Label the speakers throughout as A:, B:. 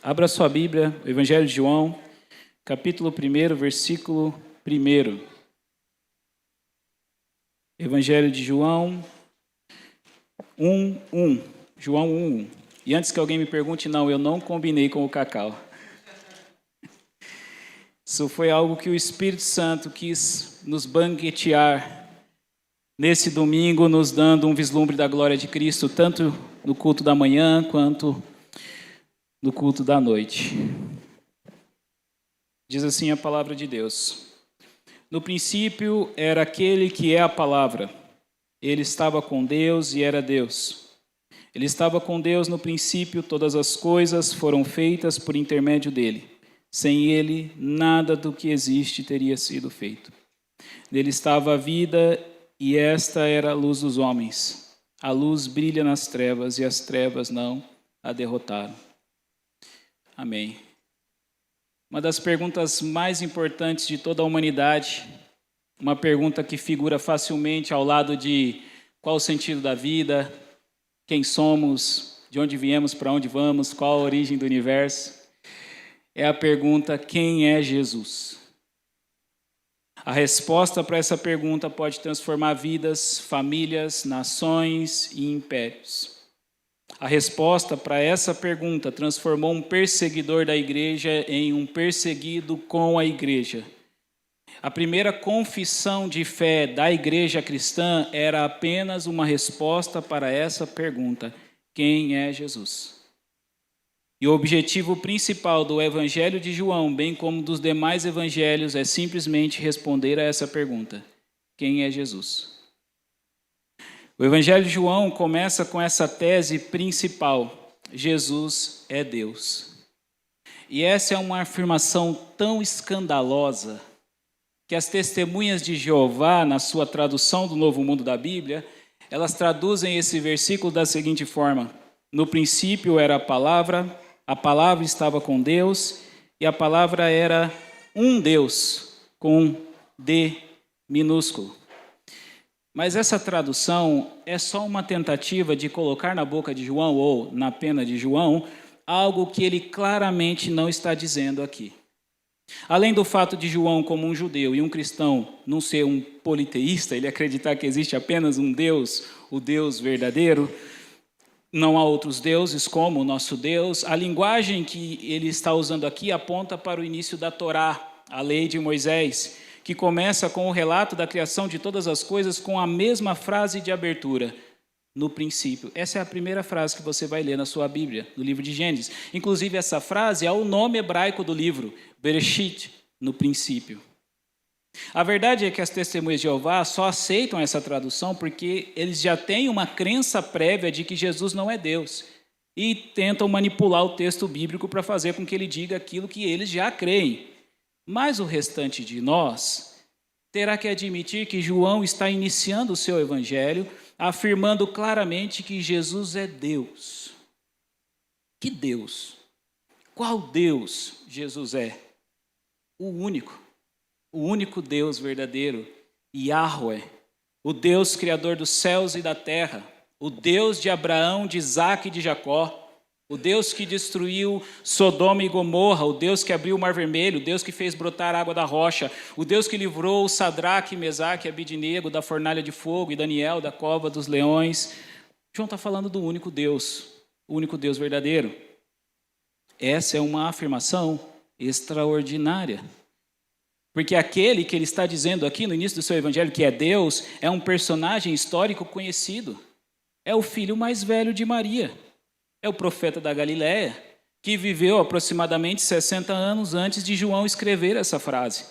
A: Abra sua Bíblia, o Evangelho de João, capítulo 1, versículo 1. Evangelho de João 1:1. João 1:1. E antes que alguém me pergunte, não, eu não combinei com o Cacau. Isso foi algo que o Espírito Santo quis nos banquetear nesse domingo, nos dando um vislumbre da glória de Cristo, tanto no culto da manhã quanto no culto da noite. Diz assim a palavra de Deus: no princípio era aquele que é a palavra. Ele estava com Deus e era Deus. Ele estava com Deus no princípio, todas as coisas foram feitas por intermédio dele. Sem ele, nada do que existe teria sido feito. Nele estava a vida, e esta era a luz dos homens. A luz brilha nas trevas, e as trevas não a derrotaram. Amém. Uma das perguntas mais importantes de toda a humanidade, uma pergunta que figura facilmente ao lado de qual o sentido da vida, quem somos, de onde viemos, para onde vamos, qual a origem do universo, é a pergunta: quem é Jesus? A resposta para essa pergunta pode transformar vidas, famílias, nações e impérios. A resposta para essa pergunta transformou um perseguidor da igreja em um perseguido com a igreja. A primeira confissão de fé da igreja cristã era apenas uma resposta para essa pergunta: quem é Jesus? E o objetivo principal do Evangelho de João, bem como dos demais evangelhos, é simplesmente responder a essa pergunta: quem é Jesus? O Evangelho de João começa com essa tese principal: Jesus é Deus. E essa é uma afirmação tão escandalosa que as testemunhas de Jeová, na sua tradução do Novo Mundo da Bíblia, elas traduzem esse versículo da seguinte forma: no princípio era a palavra estava com Deus, e a palavra era um Deus, com D minúsculo. Mas essa tradução é só uma tentativa de colocar na boca de João, ou na pena de João, algo que ele claramente não está dizendo aqui. Além do fato de João, como um judeu e um cristão, não ser um politeísta, ele acreditar que existe apenas um Deus, o Deus verdadeiro, não há outros deuses como o nosso Deus, a linguagem que ele está usando aqui aponta para o início da Torá, a lei de Moisés, que começa com o relato da criação de todas as coisas com a mesma frase de abertura: no princípio. Essa é a primeira frase que você vai ler na sua Bíblia, no livro de Gênesis. Inclusive, essa frase é o nome hebraico do livro, Bereshit, no princípio. A verdade é que as testemunhas de Jeová só aceitam essa tradução porque eles já têm uma crença prévia de que Jesus não é Deus e tentam manipular o texto bíblico para fazer com que ele diga aquilo que eles já creem. Mas o restante de nós terá que admitir que João está iniciando o seu evangelho afirmando claramente que Jesus é Deus. Que Deus? Qual Deus Jesus é? O único Deus verdadeiro, Yahweh, o Deus criador dos céus e da terra, o Deus de Abraão, de Isaque e de Jacó, o Deus que destruiu Sodoma e Gomorra, o Deus que abriu o Mar Vermelho, o Deus que fez brotar água da rocha, o Deus que livrou Sadraque, Mesaque e Abidnego da fornalha de fogo e Daniel da cova dos leões. João está falando do único Deus, o único Deus verdadeiro. Essa é uma afirmação extraordinária. Porque aquele que ele está dizendo aqui no início do seu evangelho, que é Deus, é um personagem histórico conhecido. É o filho mais velho de Maria. É o profeta da Galileia, que viveu aproximadamente 60 anos antes de João escrever essa frase.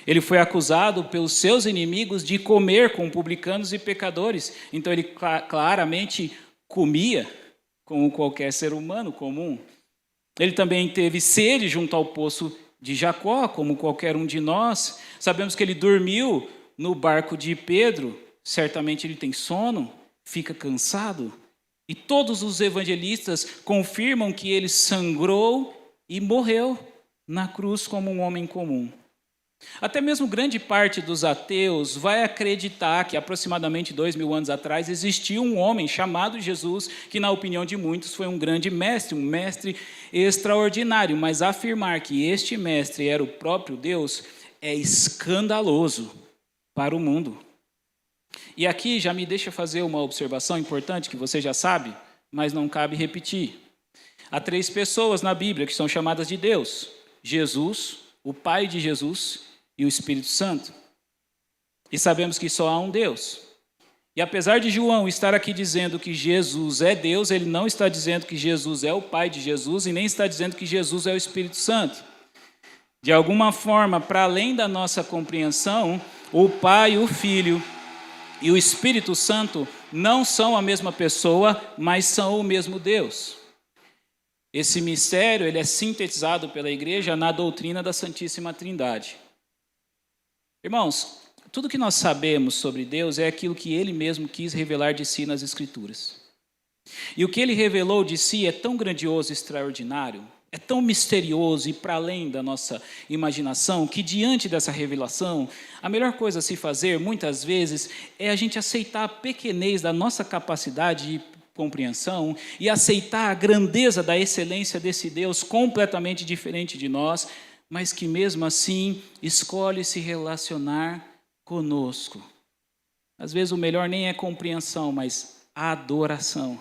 A: Ele foi acusado pelos seus inimigos de comer com publicanos e pecadores. Então ele claramente comia como qualquer ser humano comum. Ele também teve sede junto ao poço de Jacó, como qualquer um de nós. Sabemos que ele dormiu no barco de Pedro. Certamente ele tem sono, fica cansado. E todos os evangelistas confirmam que ele sangrou e morreu na cruz como um homem comum. Até mesmo grande parte dos ateus vai acreditar que aproximadamente 2000 anos atrás existiu um homem chamado Jesus, que na opinião de muitos foi um grande mestre, um mestre extraordinário, mas afirmar que este mestre era o próprio Deus é escandaloso para o mundo. E aqui já me deixa fazer uma observação importante que você já sabe, mas não cabe repetir. Há 3 pessoas na Bíblia que são chamadas de Deus: Jesus, o Pai de Jesus e o Espírito Santo. E sabemos que só há um Deus. E apesar de João estar aqui dizendo que Jesus é Deus, ele não está dizendo que Jesus é o Pai de Jesus e nem está dizendo que Jesus é o Espírito Santo. De alguma forma, para além da nossa compreensão, o Pai, o Filho e o Espírito Santo não são a mesma pessoa, mas são o mesmo Deus. Esse mistério ele é sintetizado pela igreja na doutrina da Santíssima Trindade. Irmãos, tudo que nós sabemos sobre Deus é aquilo que Ele mesmo quis revelar de si nas Escrituras. E o que Ele revelou de si é tão grandioso e extraordinário, é tão misterioso e para além da nossa imaginação, que diante dessa revelação, a melhor coisa a se fazer, muitas vezes, é a gente aceitar a pequenez da nossa capacidade de compreensão e aceitar a grandeza da excelência desse Deus completamente diferente de nós, mas que mesmo assim escolhe se relacionar conosco. Às vezes o melhor nem é compreensão, mas adoração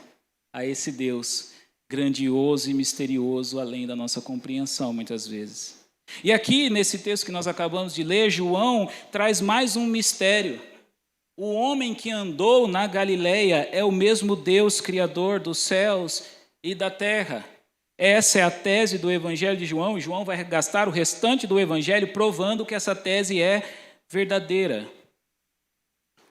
A: a esse Deus grandioso e misterioso, além da nossa compreensão, muitas vezes. E aqui, nesse texto que nós acabamos de ler, João traz mais um mistério. O homem que andou na Galileia é o mesmo Deus, Criador dos céus e da terra. Essa é a tese do Evangelho de João, e João vai gastar o restante do Evangelho provando que essa tese é verdadeira.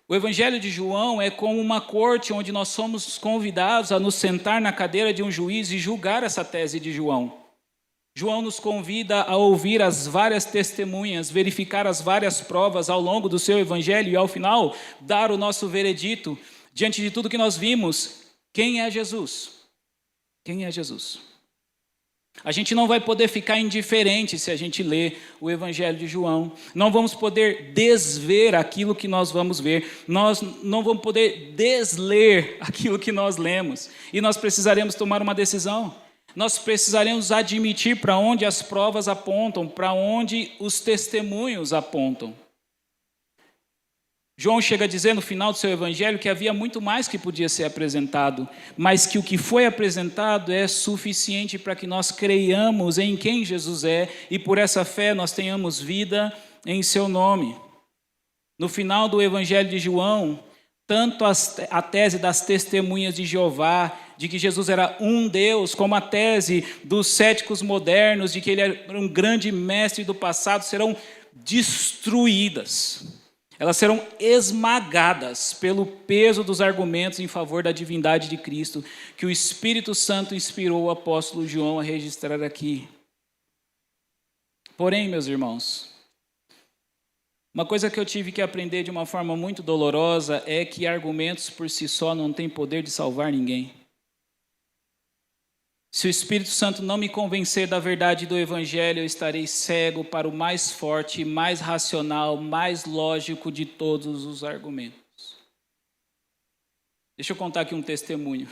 A: O Evangelho de João é como uma corte onde nós somos convidados a nos sentar na cadeira de um juiz e julgar essa tese de João. João nos convida a ouvir as várias testemunhas, verificar as várias provas ao longo do seu Evangelho e, ao final, dar o nosso veredito diante de tudo que nós vimos. Quem é Jesus? Quem é Jesus? A gente não vai poder ficar indiferente se a gente ler o Evangelho de João. Não vamos poder desver aquilo que nós vamos ver. Nós não vamos poder desler aquilo que nós lemos. E nós precisaremos tomar uma decisão. Nós precisaremos admitir para onde as provas apontam, para onde os testemunhos apontam. João chega a dizer no final do seu evangelho que havia muito mais que podia ser apresentado, mas que o que foi apresentado é suficiente para que nós creiamos em quem Jesus é e por essa fé nós tenhamos vida em seu nome. No final do evangelho de João, tanto a tese das testemunhas de Jeová, de que Jesus era um Deus, como a tese dos céticos modernos, de que ele era um grande mestre do passado, serão destruídas. Elas serão esmagadas pelo peso dos argumentos em favor da divindade de Cristo, que o Espírito Santo inspirou o apóstolo João a registrar aqui. Porém, meus irmãos, uma coisa que eu tive que aprender de uma forma muito dolorosa é que argumentos por si só não têm poder de salvar ninguém. Se o Espírito Santo não me convencer da verdade do Evangelho, eu estarei cego para o mais forte, mais racional, mais lógico de todos os argumentos. Deixa eu contar aqui um testemunho.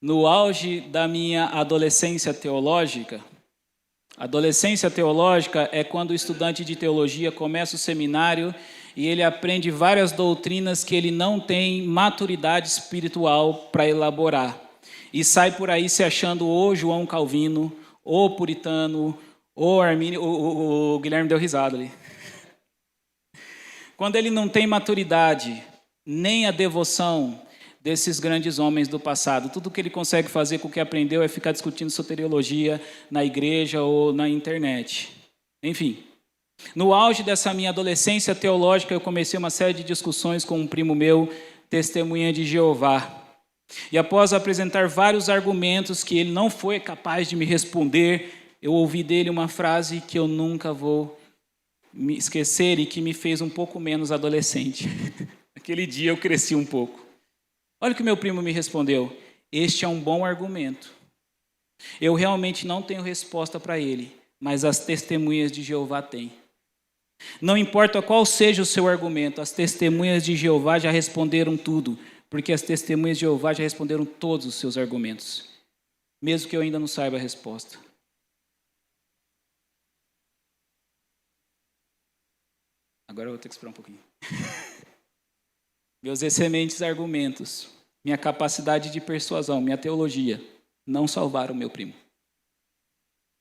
A: No auge da minha adolescência teológica é quando o estudante de teologia começa o seminário e ele aprende várias doutrinas que ele não tem maturidade espiritual para elaborar. E sai por aí se achando ou João Calvino, ou puritano, ou Armínio. O Guilherme deu risada ali. Quando ele não tem maturidade, nem a devoção desses grandes homens do passado, tudo que ele consegue fazer com o que aprendeu é ficar discutindo soteriologia na igreja ou na internet. Enfim, no auge dessa minha adolescência teológica, eu comecei uma série de discussões com um primo meu, testemunha de Jeová. E após apresentar vários argumentos que ele não foi capaz de me responder, eu ouvi dele uma frase que eu nunca vou me esquecer e que me fez um pouco menos adolescente. Aquele dia eu cresci um pouco. Olha o que meu primo me respondeu. Este é um bom argumento. Eu realmente não tenho resposta para ele, mas as testemunhas de Jeová têm. Não importa qual seja o seu argumento, as testemunhas de Jeová já responderam tudo, porque as testemunhas de Jeová já responderam todos os seus argumentos, mesmo que eu ainda não saiba a resposta. Agora eu vou ter que esperar um pouquinho. Meus excelentes argumentos, minha capacidade de persuasão, minha teologia, não salvaram meu primo.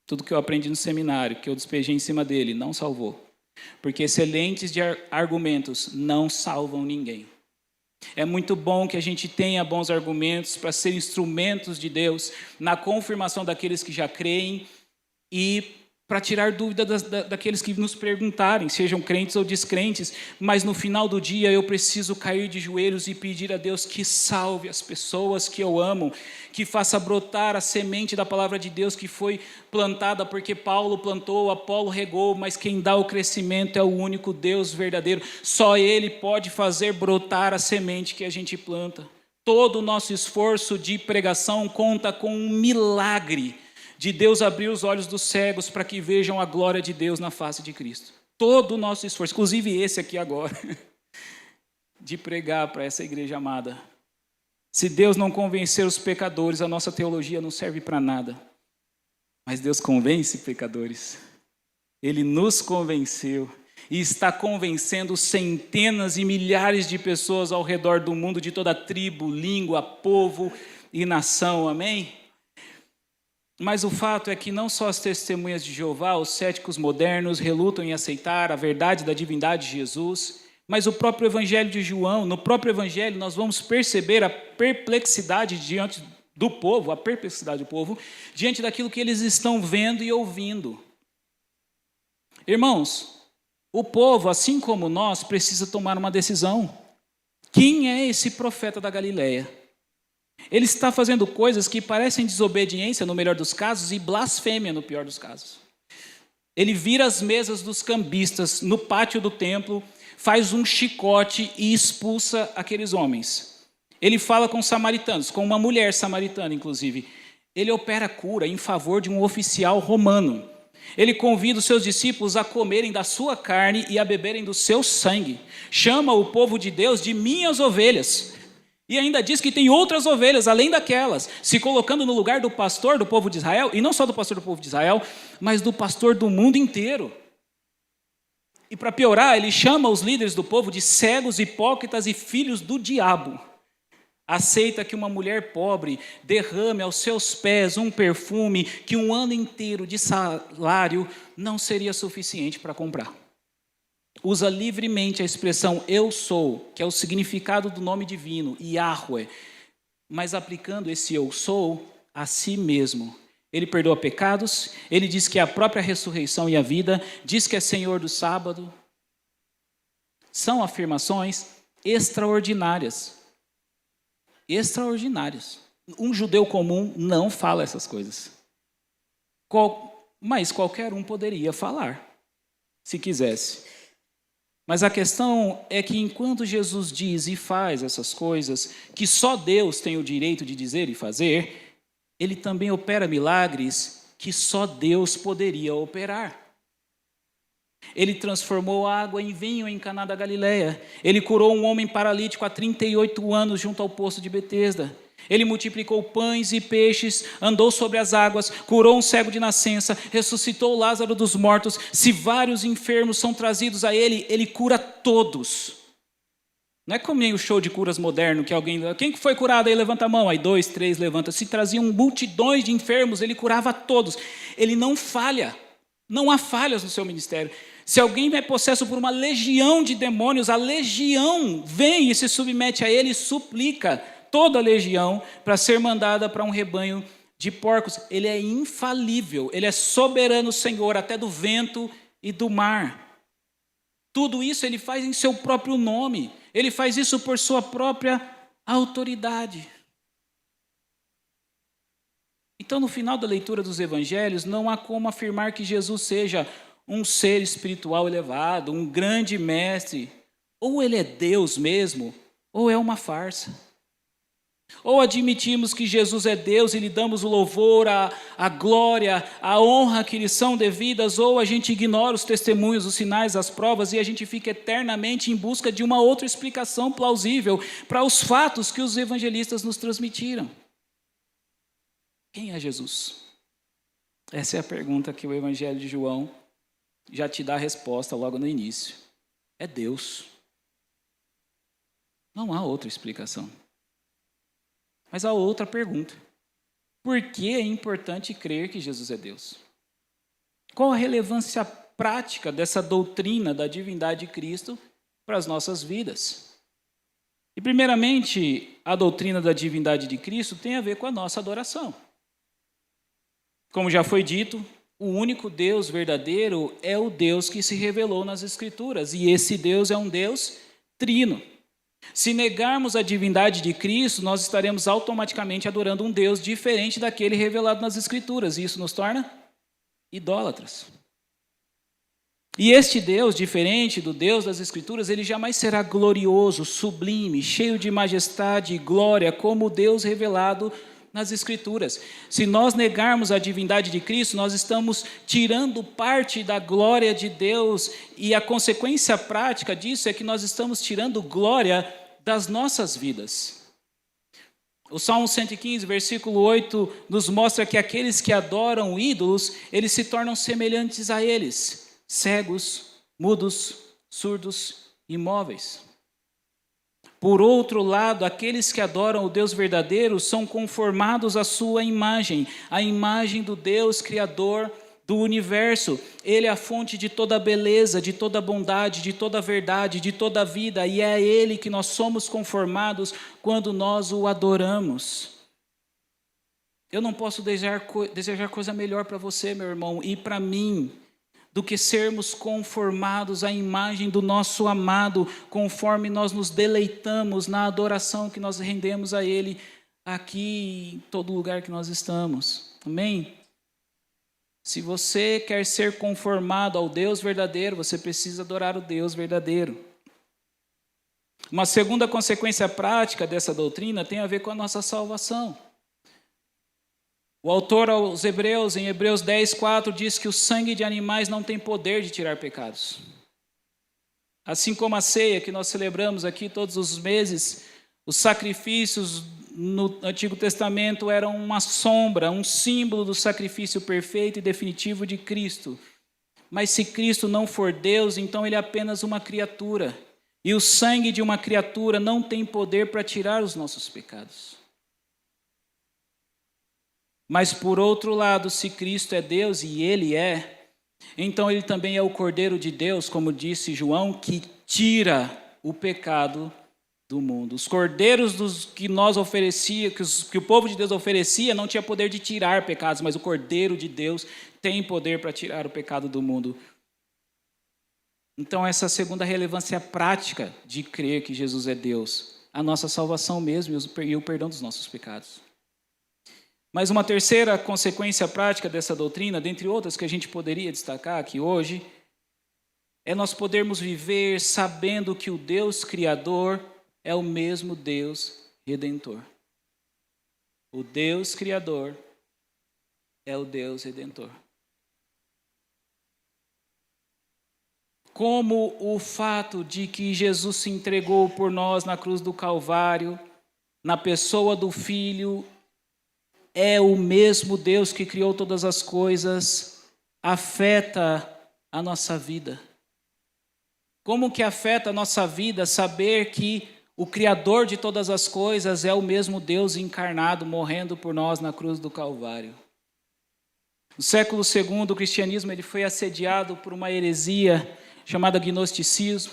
A: Tudo que eu aprendi no seminário, que eu despejei em cima dele, não salvou. Porque excelentes argumentos não salvam ninguém. É muito bom que a gente tenha bons argumentos para ser instrumentos de Deus na confirmação daqueles que já creem e para tirar dúvida daqueles que nos perguntarem, sejam crentes ou descrentes, mas no final do dia eu preciso cair de joelhos e pedir a Deus que salve as pessoas que eu amo, que faça brotar a semente da palavra de Deus que foi plantada, porque Paulo plantou, Apolo regou, mas quem dá o crescimento é o único Deus verdadeiro. Só Ele pode fazer brotar a semente que a gente planta. Todo o nosso esforço de pregação conta com um milagre de Deus abrir os olhos dos cegos para que vejam a glória de Deus na face de Cristo. Todo o nosso esforço, inclusive esse aqui agora, de pregar para essa igreja amada. Se Deus não convencer os pecadores, a nossa teologia não serve para nada. Mas Deus convence pecadores. Ele nos convenceu e está convencendo centenas e milhares de pessoas ao redor do mundo, de toda tribo, língua, povo e nação. Amém? Mas o fato é que não só as testemunhas de Jeová, os céticos modernos, relutam em aceitar a verdade da divindade de Jesus, mas o próprio Evangelho de João, no próprio Evangelho nós vamos perceber a perplexidade diante do povo, a perplexidade do povo, diante daquilo que eles estão vendo e ouvindo. Irmãos, o povo, assim como nós, precisa tomar uma decisão. Quem é esse profeta da Galileia? Ele está fazendo coisas que parecem desobediência, no melhor dos casos, e blasfêmia, no pior dos casos. Ele vira as mesas dos cambistas no pátio do templo, faz um chicote e expulsa aqueles homens. Ele fala com os samaritanos, com uma mulher samaritana, inclusive. Ele opera cura em favor de um oficial romano. Ele convida os seus discípulos a comerem da sua carne e a beberem do seu sangue. Chama o povo de Deus de minhas ovelhas. E ainda diz que tem outras ovelhas, além daquelas, se colocando no lugar do pastor do povo de Israel, e não só do pastor do povo de Israel, mas do pastor do mundo inteiro. E para piorar, ele chama os líderes do povo de cegos, hipócritas e filhos do diabo. Aceita que uma mulher pobre derrame aos seus pés um perfume que um ano inteiro de salário não seria suficiente para comprar. Usa livremente a expressão eu sou, que é o significado do nome divino, Yahweh, mas aplicando esse eu sou a si mesmo. Ele perdoa pecados, ele diz que é a própria ressurreição e a vida, diz que é Senhor do sábado. São afirmações extraordinárias. Extraordinárias. Um judeu comum não fala essas coisas. Mas qualquer um poderia falar, se quisesse. Mas a questão é que enquanto Jesus diz e faz essas coisas, que só Deus tem o direito de dizer e fazer, ele também opera milagres que só Deus poderia operar. Ele transformou água em vinho em Caná da Galileia. Ele curou um homem paralítico há 38 anos junto ao poço de Betesda. Ele multiplicou pães e peixes, andou sobre as águas, curou um cego de nascença, ressuscitou Lázaro dos mortos. Se vários enfermos são trazidos a ele, ele cura todos. Não é como nem o show de curas moderno, que quem que foi curado aí, levanta a mão, aí 2, 3, levanta. Se traziam multidões de enfermos, ele curava todos. Ele não falha, não há falhas no seu ministério. Se alguém é possesso por uma legião de demônios, a legião vem e se submete a ele e suplica toda a legião para ser mandada para um rebanho de porcos. Ele é infalível, ele é soberano Senhor, até do vento e do mar. Tudo isso ele faz em seu próprio nome, ele faz isso por sua própria autoridade. Então, no final da leitura dos evangelhos, não há como afirmar que Jesus seja um ser espiritual elevado, um grande mestre. Ou ele é Deus mesmo, ou é uma farsa. Ou admitimos que Jesus é Deus e lhe damos o louvor, a glória, a honra que lhe são devidas, ou a gente ignora os testemunhos, os sinais, as provas, e a gente fica eternamente em busca de uma outra explicação plausível para os fatos que os evangelistas nos transmitiram. Quem é Jesus? Essa é a pergunta que o Evangelho de João já te dá a resposta logo no início. É Deus. Não há outra explicação. Mas há outra pergunta. Por que é importante crer que Jesus é Deus? Qual a relevância prática dessa doutrina da divindade de Cristo para as nossas vidas? E primeiramente, a doutrina da divindade de Cristo tem a ver com a nossa adoração. Como já foi dito, o único Deus verdadeiro é o Deus que se revelou nas Escrituras. E esse Deus é um Deus trino. Se negarmos a divindade de Cristo, nós estaremos automaticamente adorando um Deus diferente daquele revelado nas Escrituras. E isso nos torna idólatras. E este Deus, diferente do Deus das Escrituras, ele jamais será glorioso, sublime, cheio de majestade e glória, como o Deus revelado nas Escrituras. Se nós negarmos a divindade de Cristo, nós estamos tirando parte da glória de Deus, e a consequência prática disso é que nós estamos tirando glória das nossas vidas. O Salmo 115, versículo 8, nos mostra que aqueles que adoram ídolos, eles se tornam semelhantes a eles, cegos, mudos, surdos, imóveis. Por outro lado, aqueles que adoram o Deus verdadeiro são conformados à sua imagem, a imagem do Deus Criador do universo. Ele é a fonte de toda beleza, de toda bondade, de toda verdade, de toda vida, e é a Ele que nós somos conformados quando nós o adoramos. Eu não posso desejar coisa melhor para você, meu irmão, e para mim, do que sermos conformados à imagem do nosso amado, conforme nós nos deleitamos na adoração que nós rendemos a Ele, aqui em todo lugar que nós estamos. Amém? Se você quer ser conformado ao Deus verdadeiro, você precisa adorar o Deus verdadeiro. Uma segunda consequência prática dessa doutrina tem a ver com a nossa salvação. O autor aos Hebreus, em Hebreus 10, 4, diz que o sangue de animais não tem poder de tirar pecados. Assim como a ceia que nós celebramos aqui todos os meses, os sacrifícios no Antigo Testamento eram uma sombra, um símbolo do sacrifício perfeito e definitivo de Cristo. Mas se Cristo não for Deus, então ele é apenas uma criatura. E o sangue de uma criatura não tem poder para tirar os nossos pecados. Mas, por outro lado, se Cristo é Deus, e Ele é, então Ele também é o Cordeiro de Deus, como disse João, que tira o pecado do mundo. Os cordeiros que nós oferecia, que o povo de Deus oferecia, não tinha poder de tirar pecados, mas o Cordeiro de Deus tem poder para tirar o pecado do mundo. Então, essa segunda relevância prática de crer que Jesus é Deus, a nossa salvação mesmo e o perdão dos nossos pecados. Mas uma terceira consequência prática dessa doutrina, dentre outras que a gente poderia destacar aqui hoje, é nós podermos viver sabendo que o Deus Criador é o mesmo Deus Redentor. O Deus Criador é o Deus Redentor. Como o fato de que Jesus se entregou por nós na cruz do Calvário, na pessoa do Filho, é o mesmo Deus que criou todas as coisas, afeta a nossa vida. Como que afeta a nossa vida saber que o Criador de todas as coisas é o mesmo Deus encarnado, morrendo por nós na cruz do Calvário? No século II, o cristianismo ele foi assediado por uma heresia chamada gnosticismo.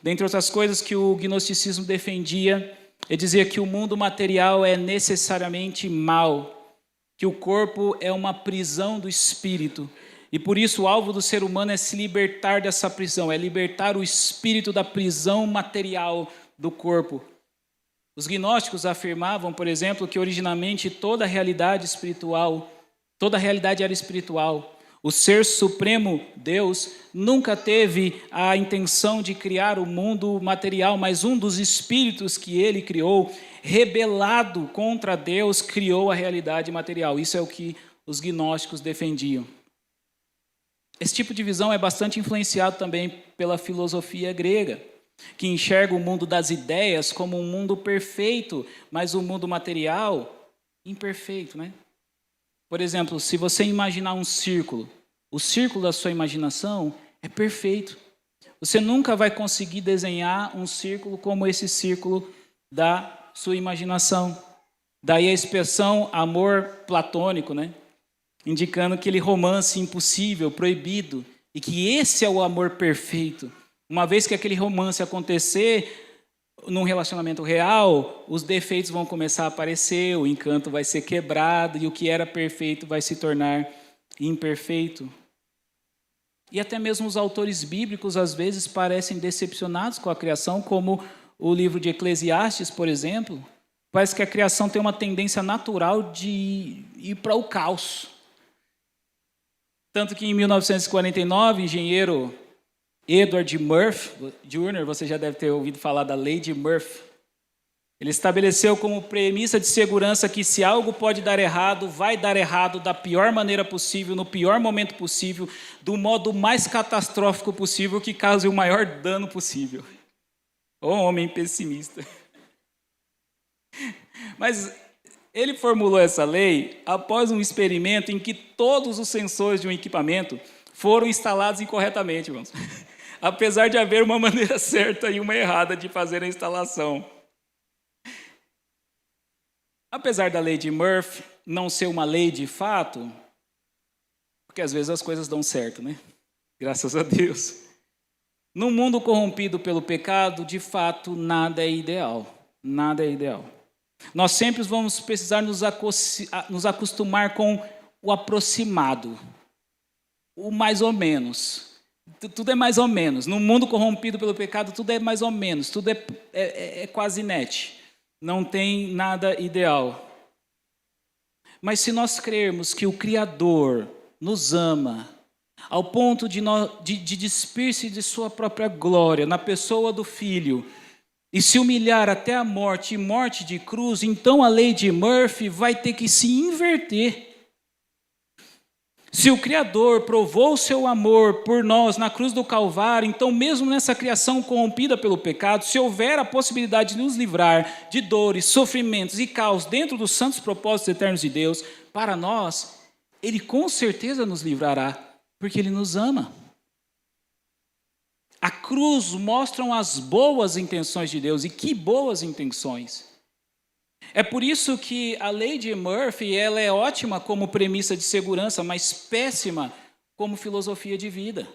A: Dentre outras coisas que o gnosticismo defendia, ele dizia que o mundo material é necessariamente mau, que o corpo é uma prisão do espírito, e por isso o alvo do ser humano é se libertar dessa prisão, é libertar o espírito da prisão material do corpo. Os gnósticos afirmavam, por exemplo, que originalmente toda a realidade era espiritual, O Ser Supremo Deus nunca teve a intenção de criar o mundo material, mas um dos espíritos que ele criou, rebelado contra Deus, criou a realidade material. Isso é o que os gnósticos defendiam. Esse tipo de visão é bastante influenciado também pela filosofia grega, que enxerga o mundo das ideias como um mundo perfeito, mas o mundo material imperfeito, né? Por exemplo, se você imaginar um círculo, o círculo da sua imaginação é perfeito. Você nunca vai conseguir desenhar um círculo como esse círculo da sua imaginação. Daí a expressão amor platônico, né? Indicando aquele romance impossível, proibido, e que esse é o amor perfeito. Uma vez que aquele romance acontecer num relacionamento real, os defeitos vão começar a aparecer, o encanto vai ser quebrado e o que era perfeito vai se tornar imperfeito. E até mesmo os autores bíblicos às vezes parecem decepcionados com a criação, como o livro de Eclesiastes, por exemplo. Parece que a criação tem uma tendência natural de ir para o caos. Tanto que em 1949, o engenheiro Edward Murphy Jr., você já deve ter ouvido falar da lei de Murphy. Ele estabeleceu como premissa de segurança que se algo pode dar errado, vai dar errado da pior maneira possível, no pior momento possível, do modo mais catastrófico possível, que cause o maior dano possível. Ô homem pessimista. Mas ele formulou essa lei após um experimento em que todos os sensores de um equipamento foram instalados incorretamente, irmãos. Apesar de haver uma maneira certa e uma errada de fazer a instalação. Apesar da lei de Murphy não ser uma lei de fato, porque às vezes as coisas dão certo, né? Graças a Deus. No mundo corrompido pelo pecado, de fato, nada é ideal. Nada é ideal. Nós sempre vamos precisar nos acostumar com o aproximado, o mais ou menos. Tudo é mais ou menos. No mundo corrompido pelo pecado, tudo é mais ou menos. Tudo é quase net. Não tem nada ideal. Mas se nós crermos que o Criador nos ama, ao ponto de despir-se de sua própria glória, na pessoa do Filho, e se humilhar até a morte, e morte de cruz, então a lei de Murphy vai ter que se inverter. Se o Criador provou o seu amor por nós na cruz do Calvário, então mesmo nessa criação corrompida pelo pecado, se houver a possibilidade de nos livrar de dores, sofrimentos e caos dentro dos santos propósitos eternos de Deus, para nós, Ele com certeza nos livrará, porque Ele nos ama. A cruz mostra as boas intenções de Deus, e que boas intenções! É por isso que a lei de Murphy ela é ótima como premissa de segurança, mas péssima como filosofia de vida.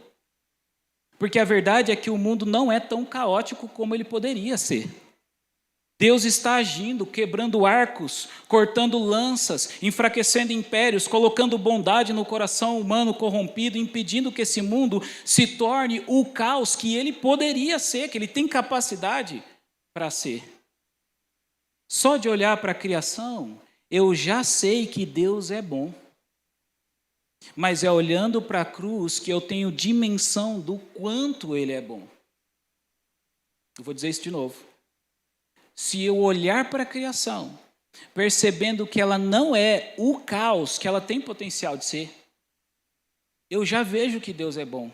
A: Porque a verdade é que o mundo não é tão caótico como ele poderia ser. Deus está agindo, quebrando arcos, cortando lanças, enfraquecendo impérios, colocando bondade no coração humano corrompido, impedindo que esse mundo se torne o caos que ele poderia ser, que ele tem capacidade para ser. Só de olhar para a criação, eu já sei que Deus é bom. Mas é olhando para a cruz que eu tenho dimensão do quanto Ele é bom. Eu vou dizer isso de novo. Se eu olhar para a criação, percebendo que ela não é o caos que ela tem potencial de ser, eu já vejo que Deus é bom.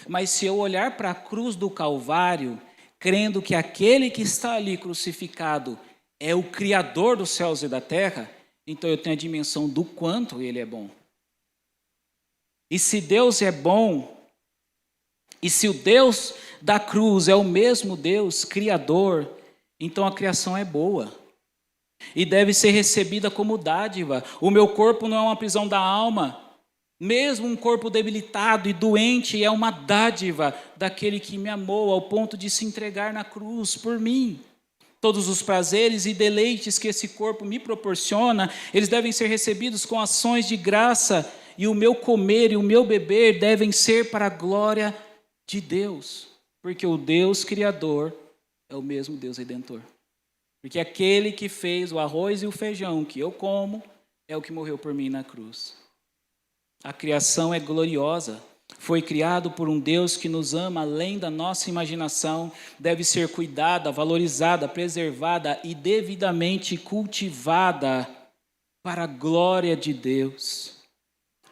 A: Mas se eu olhar para a cruz do Calvário, crendo que aquele que está ali crucificado é o Criador dos céus e da terra, então eu tenho a dimensão do quanto Ele é bom. E se Deus é bom, e se o Deus da cruz é o mesmo Deus Criador, então a criação é boa. E deve ser recebida como dádiva. O meu corpo não é uma prisão da alma. Mesmo um corpo debilitado e doente é uma dádiva daquele que me amou ao ponto de se entregar na cruz por mim. Todos os prazeres e deleites que esse corpo me proporciona, eles devem ser recebidos com ações de graça, e o meu comer e o meu beber devem ser para a glória de Deus, porque o Deus Criador é o mesmo Deus Redentor. Porque aquele que fez o arroz e o feijão que eu como é o que morreu por mim na cruz. A criação é gloriosa. Foi criado por um Deus que nos ama além da nossa imaginação, deve ser cuidada, valorizada, preservada e devidamente cultivada para a glória de Deus.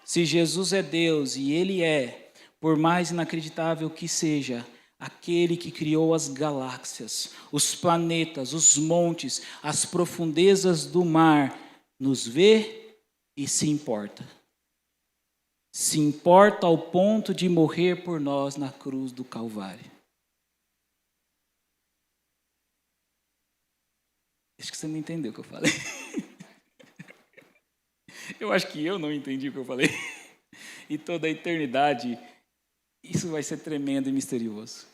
A: Se Jesus é Deus e Ele é, por mais inacreditável que seja, aquele que criou as galáxias, os planetas, os montes, as profundezas do mar, nos vê e se importa. Se importa ao ponto de morrer por nós na cruz do Calvário. Acho que você não entendeu o que eu falei. Eu acho que eu não entendi o que eu falei. E toda a eternidade, isso vai ser tremendo e misterioso.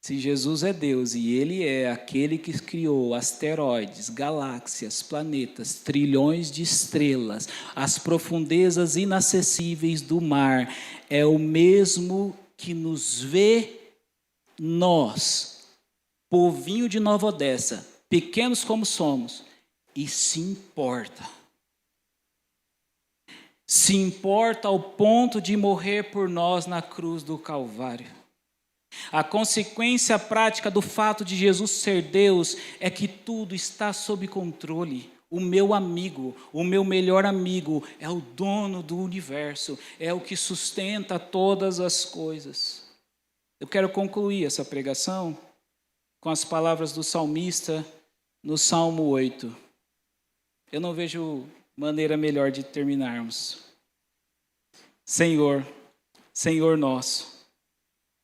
A: Se Jesus é Deus e Ele é aquele que criou asteroides, galáxias, planetas, trilhões de estrelas, as profundezas inacessíveis do mar, é o mesmo que nos vê nós, povinho de Nova Odessa, pequenos como somos, e se importa. Se importa ao ponto de morrer por nós na cruz do Calvário. A consequência prática do fato de Jesus ser Deus é que tudo está sob controle. O meu amigo, o meu melhor amigo, é o dono do universo, é o que sustenta todas as coisas. Eu quero concluir essa pregação com as palavras do salmista no Salmo 8. Eu não vejo maneira melhor de terminarmos. Senhor, Senhor nosso,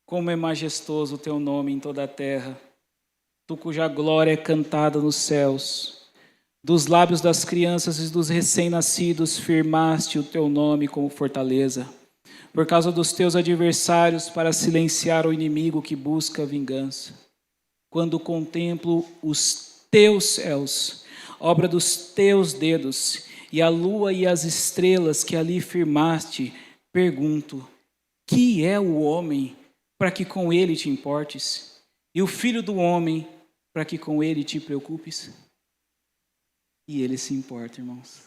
A: como é majestoso o teu nome em toda a terra, tu cuja glória é cantada nos céus. Dos lábios das crianças e dos recém-nascidos firmaste o teu nome como fortaleza, por causa dos teus adversários, para silenciar o inimigo que busca vingança. Quando contemplo os teus céus, obra dos teus dedos, e a lua e as estrelas que ali firmaste, pergunto: que é o homem para que com ele te importes, e o filho do homem para que com ele te preocupes? E ele se importa, irmãos.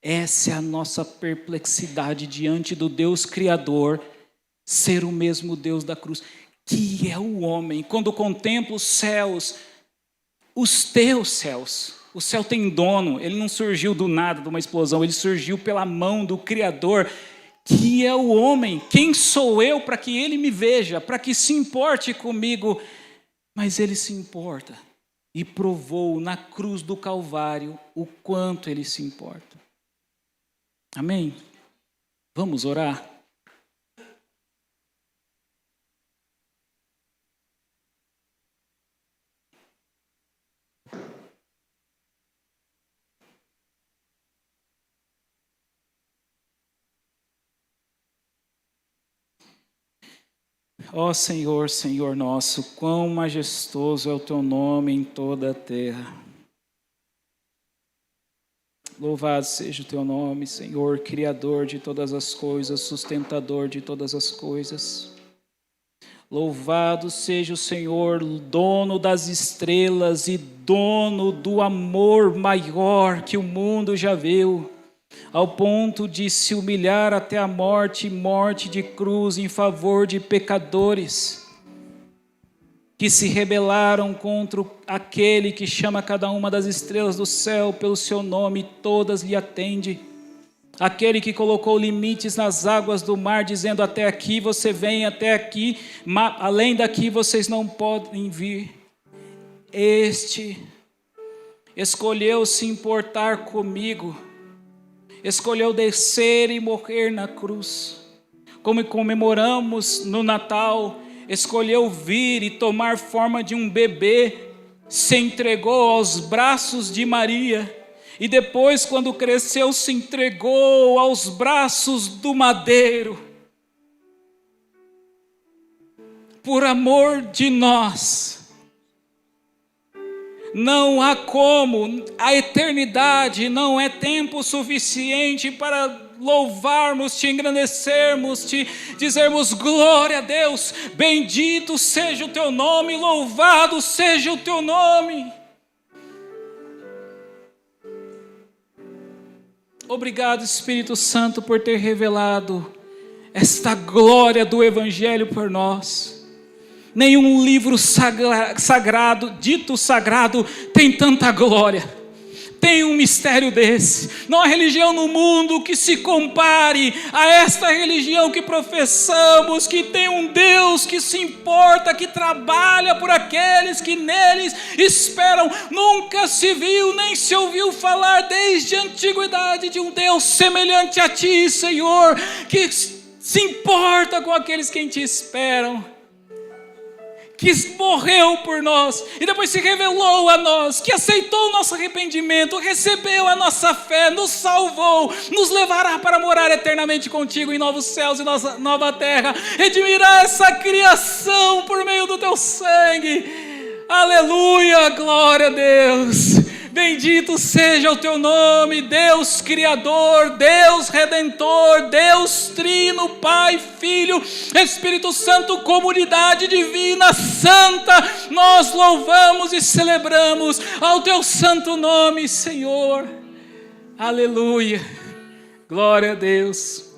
A: Essa é a nossa perplexidade diante do Deus Criador, ser o mesmo Deus da cruz. Que é o homem? Quando contemplo os céus, os teus céus, o céu tem dono, ele não surgiu do nada, de uma explosão, ele surgiu pela mão do Criador. Que é o homem? Quem sou eu para que ele me veja, para que se importe comigo? Mas ele se importa e provou na cruz do Calvário o quanto ele se importa. Amém? Vamos orar? Ó Senhor, Senhor nosso, quão majestoso é o teu nome em toda a terra. Louvado seja o teu nome, Senhor, Criador de todas as coisas, sustentador de todas as coisas. Louvado seja o Senhor, dono das estrelas e dono do amor maior que o mundo já viu, ao ponto de se humilhar até a morte, morte de cruz em favor de pecadores, que se rebelaram contra aquele que chama cada uma das estrelas do céu pelo seu nome, todas lhe atende. Aquele que colocou limites nas águas do mar, dizendo: até aqui você vem, até aqui, além daqui vocês não podem vir. Este escolheu se importar comigo, escolheu descer e morrer na cruz. Como comemoramos no Natal, escolheu vir e tomar forma de um bebê, se entregou aos braços de Maria, e depois, quando cresceu, se entregou aos braços do madeiro, por amor de nós. Não há como, a eternidade não é tempo suficiente para louvarmos, te engrandecermos, te dizermos glória a Deus, bendito seja o teu nome, louvado seja o teu nome. Obrigado, Espírito Santo, por ter revelado esta glória do Evangelho por nós. Nenhum livro sagrado, dito sagrado, tem tanta glória. Tem um mistério desse. Não há religião no mundo que se compare a esta religião que professamos, que tem um Deus que se importa, que trabalha por aqueles que neles esperam. Nunca se viu nem se ouviu falar desde a antiguidade de um Deus semelhante a ti, Senhor, que se importa com aqueles que em ti esperam, que morreu por nós e depois se revelou a nós, que aceitou o nosso arrependimento, recebeu a nossa fé, nos salvou, nos levará para morar eternamente contigo em novos céus e nova terra, redimirá essa criação por meio do teu sangue. Aleluia, glória a Deus. Bendito seja o teu nome, Deus Criador, Deus Redentor, Deus Trino, Pai, Filho, Espírito Santo, comunidade divina, santa. Nós louvamos e celebramos ao teu santo nome, Senhor. Aleluia, glória a Deus.